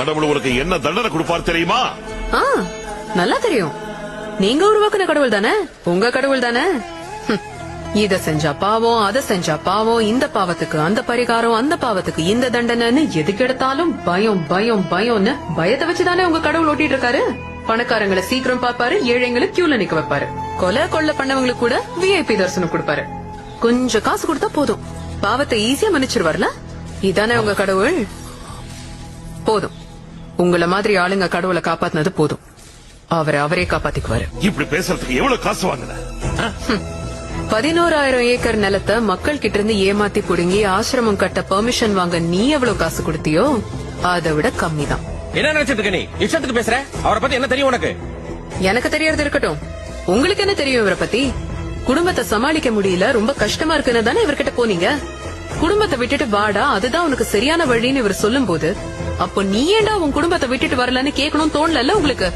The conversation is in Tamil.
கடவுள் உனக்கு என்ன தண்டனை கொடுப்பார் தெரியுமா? நல்லா தெரியும். நீங்க உருவாக்குன கடவுள் தானே, உங்க கடவுள் தானே. இத செஞ்சா பாவம், அத செஞ்சா பாவம், இந்த பாவத்துக்கு அந்த பரிகாரம், அந்த பாவத்துக்கு இந்த தண்டனைன்னு எதுக்கு எடுத்தாலும் பயம் பயம் பயம்னு பயத்தை வச்சுதானே உங்க கடவுள் ஓட்டிட்டு இருக்காரு. பணக்காரங்களை சீக்கிரம் பாப்பாரு, ஏழைங்களை கியூல நிக்க வைப்பாரு, கொலை கொள்ள பண்ணவங்களுக்கு கூட விஐபி தரிசனம் கொடுப்பாரு. கொஞ்சம் காசு கொடுத்தா போதும், பாவத்தை ஈஸியா மன்னிச்சிருவார்ல. இதானே உங்க கடவுள். போதும், உங்கள மாதிரி ஆளுங்க கடவுளை காப்பாத்தினது போதும். அவரே காப்பாத்திக்குவாரு. இப்படி பேசுறதுக்கு எவ்வளவு காசு வாங்கின? 11,000 ஏக்கர் நிலத்தை மக்கள் கிட்ட இருந்து ஏமாத்தி புடுங்கி ஆசிரமம் கட்ட பெர்மிஷன் வாங்க நீ எவ்வளவு காசு கொடுத்தியோ அதை விட கம்மி தான். என்ன நினைச்சிட்டு இருக்க நீ? இஷ்டத்துக்கு பேசுற. அவரை பத்தி என்ன தெரியும் உனக்கு? எனக்கு தெரியறது இருக்கட்டும், உங்களுக்கு என்ன தெரியும் இவரை பத்தி? குடும்பத்தை சமாளிக்க முடியல, ரொம்ப கஷ்டமா இருக்குன்னு தானே இவர்கிட்ட போனீங்க. குடும்பத்தை விட்டுட்டு வாடா, அதுதான் உனக்கு சரியான வழின்னு இவர் சொல்லும் போது, அப்போ நீ ஏண்டா உன் குடும்பத்தை விட்டுட்டு வரலன்னு கேட்கணும் தோணல உங்களுக்கு?